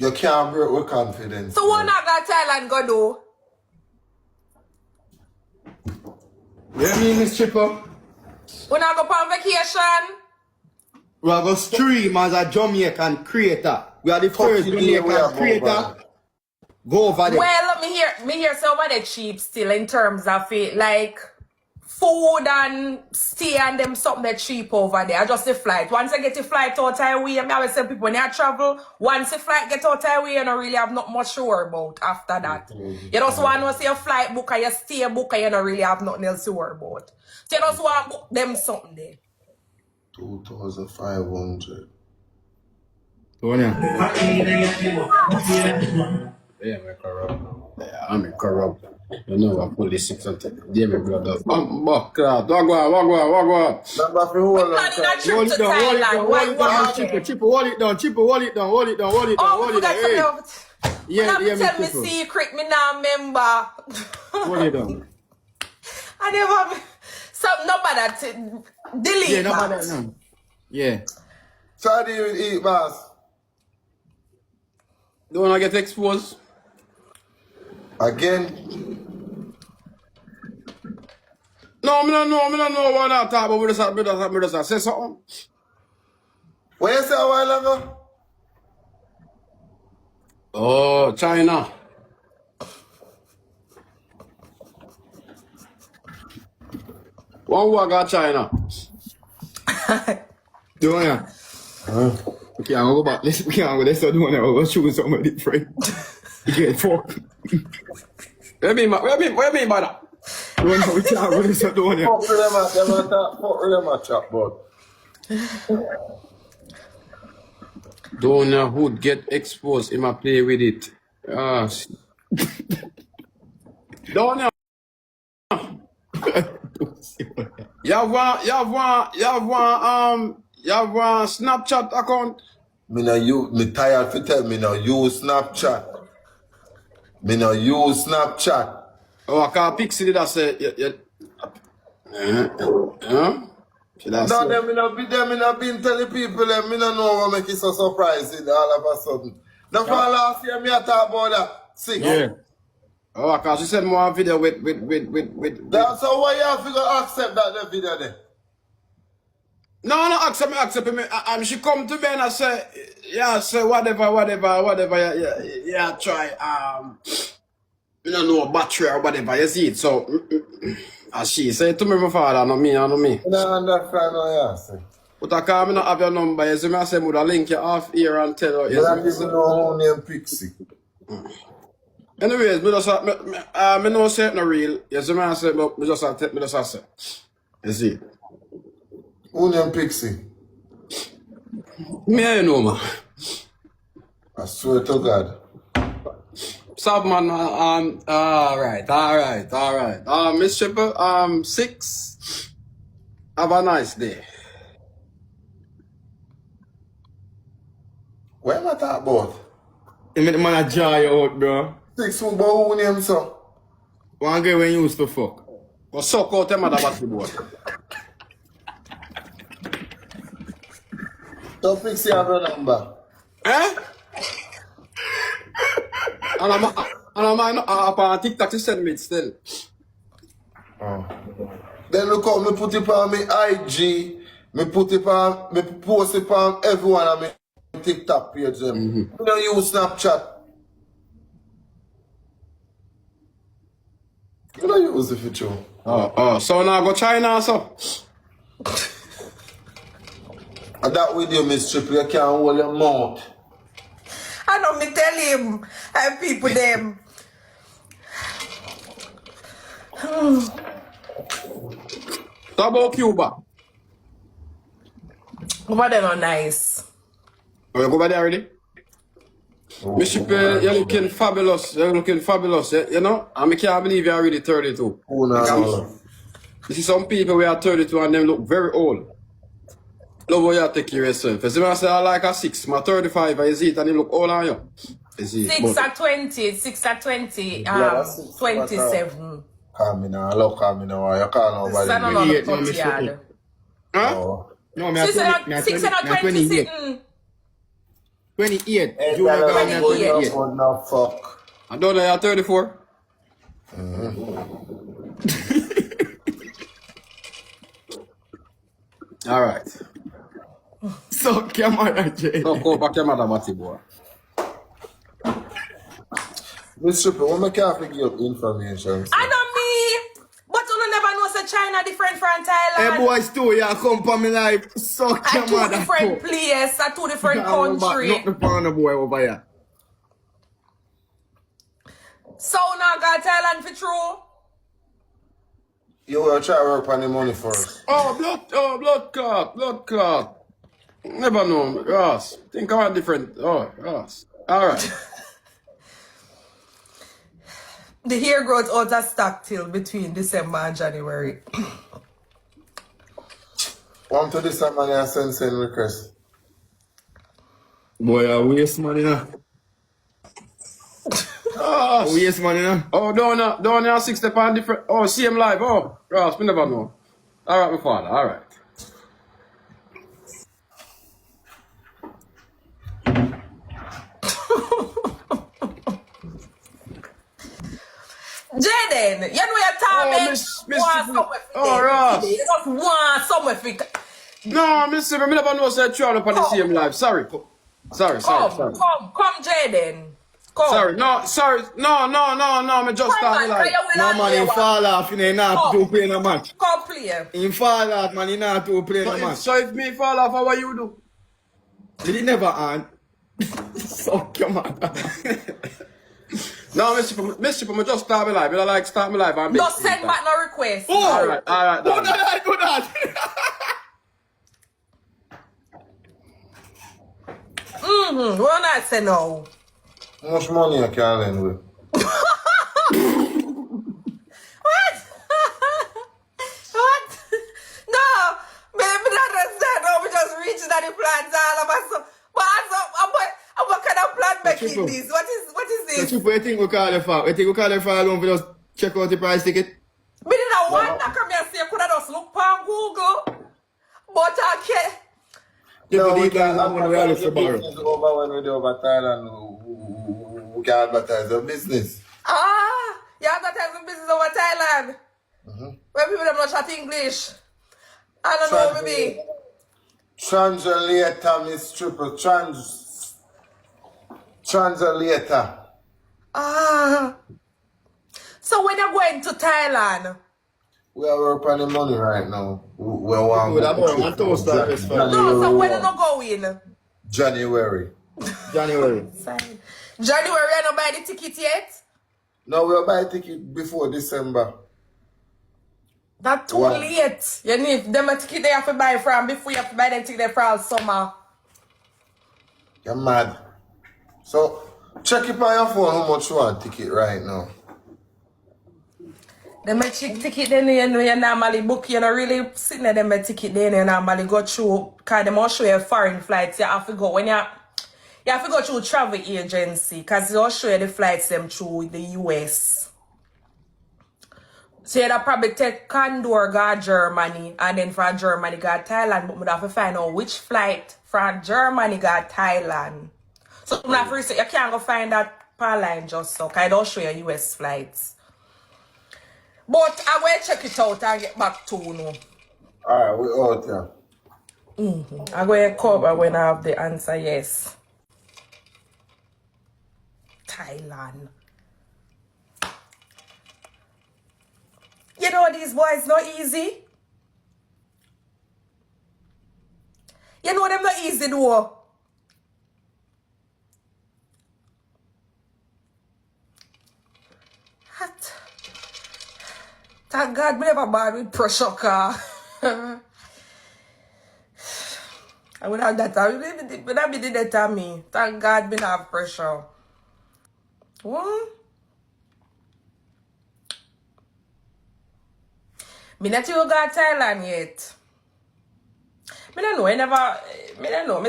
You can't break with confidence. So what not got Thailand go do? You mean, Miss Chipper? We not go on vacation? We are going to stream as a Jamaican creator. We are the first Jamaican creator. Go over there. Well, me hear some of the cheap still in terms of it, like food and stay and them something that cheap over there. Just the flight. Once I get the flight out of way, I always tell people when they travel, once the flight get out of way, you don't really have not much sure about after that. You just want to see a flight book and you stay book and you don't really have nothing else to worry about. So you just want to book them something there. 2,500. Donia. Yeah, I'm corrupt. Yeah, I'm corrupt. You know, I pull the 600. Yeah, my brother. Back out. Wagwan. Number for who? Not trip to Thailand. Chipper, hold it down. Oh, we forgot something else. Yeah, tell me secret, me now member. Hold it down. I never something about that. Delete. Yeah, no matter. No. Yeah. So how do you eat, boss? Don't wanna get exposed. Again? No, I don't know what I'm talking about. We just say something. What you say a while ago? Oh, China. One who got China. Donia. We can't go back. We can't go. Let's do Donia. We'll choose something different. You get fucked. What do you mean by that? We can't go. Let's do Donia. Fuck with them a chat, bud. Donia would get exposed. He might play with it. Donia. You have one Snapchat account? Me tired to tell me now use Snapchat. Me now use Snapchat. Oh, I can't Pixie did I say No, them me not been telling people them me not know what make it so surprising all of a sudden. Now for last year me I talk about that 6. Yeah. Oh, because she sent more video with That's so why you have to go accept that the video there? No, accept me. She come to me and I say, yeah, say whatever, yeah, try, you don't know, battery or whatever, you see it, so, as she say to me, my father, no me. No, understand what you say. But I can't not have your number, you see me, I say, would I link you off here and tell you, you don't even know who named Pixie. Anyways, me know say it no real, you see me, I say, me just say, you see. Who named Pixie? Me, you know, man. I swear to God. Stop, man. All right. Miss Chipper, 6. Have a nice day. What am I talking about? You make the man a jar you out, bro. 6 football who name so? One girl when you used to fuck. Go suck out them other basketball. So Pixie have your number. Eh? And I'm on TikTok to send me it still. Oh. Then look how me put it on my IG, me post it on everyone on my TikTok page them. You don't use Snapchat. You don't use it for true. So now go China so. And that with you, Miss Triple, you can't hold your mouth. I know me tell him, I people them. Talk about Cuba. Over there not nice. Oh, you go over there already? Miss Triple, you're looking fabulous. You know? And I can't believe you're already 32. Oh, no. You see some people who are 32 and them look very old. Love how you take care of yourself. You see me I say I like a 6, my 35 I see it and you look old on you. 6 at 20, 6 at 20, 27. Call me now, look, call me now. You can't nobody. Son of a 30 yard. Huh? Oh. No, me 6 at 20 sitting. 28. Ain't Junior that Gardner no good, 28. no good, no fuck. And Donia at 34. Alright. So, camera, Jay. No, call back camera, Matty boy. Miss Triple, what make you give up information? I know me. But you never know say China different from Thailand. Hey, boys, too, you come for me life. So, At camera, two different places, at two different countries. Not the foreigner boy over here. So now got Thailand for true. You will try to work on the money first. Blood clot. Never know, yes. Think about different. Oh, yes. Alright. The hair grows out of stock till between December and January. One to this man and send request. Boy, I waste money now. Waste money now. Oh, Donia 60 pound different. Oh, same live. Oh, yes, we never know. Alright, my father, alright. Jaydenn, you know your time Ross. You just want somewhere for No, Mr. I never know say try up on the same live. Sorry. Sorry. Come, Jaydenn. Come. Sorry, no, me just started like. No man, he fall off, you know, not to play no match. Come play. He fall off, man, he not to play no match. So if me fall off, how you do? Did he never on? So come on. No, Mr. Me just start me live. You like start me live and Don't send back no request. Alright. Do that. What not say no? How much money you can lend with? What? No, maybe not understand. No, we just reaching out the plans all of us. But I'm what kind of plan making this? What is this? So, what you think we call it for? You think we call it for alone for just check out the price ticket? Me didn't want to come here and say I could have just look on Google. But I can't. No, we can can't when we are advertise for the borrow. business over when we're over Thailand. We can advertise the business. You advertising business over Thailand. Where people don't know chat English. I don't know, maybe. Translator, Miss Triple. Translator. So when you're going to Thailand? We are working on the money right now. We want Good, I'm on toast service for No, so when you're not going? January. January. January, I don't buy the ticket yet? No, we'll buy a ticket before December. That's too late. You need them a ticket they have to buy from before you have to buy them ticket for all summer. You're mad. So, check it on your phone how much you want ticket right now. Them a check ticket then you normally book, you know, really sitting at them a ticket then you normally go through, because they must show you foreign flights. You have to go when you have to go through travel agency, because they'll show you the flights them through the US. So you'd probably take Condor, go Germany, and then from Germany go Thailand, but we'd have to find out which flight from Germany go Thailand. So you can't go find that per line just so, because they'll show you US flights. But I will check it out and get back to you. Alright, we out here. I'm going to cover when I have the answer, yes. Thailand. You know these boys not easy. You know them not easy though. What? Thank God we never bad with pressure car. I would have that. I would have been that to me. Thank God we have pressure. What? Me not you go to Thailand yet. Me don't know. I don't know.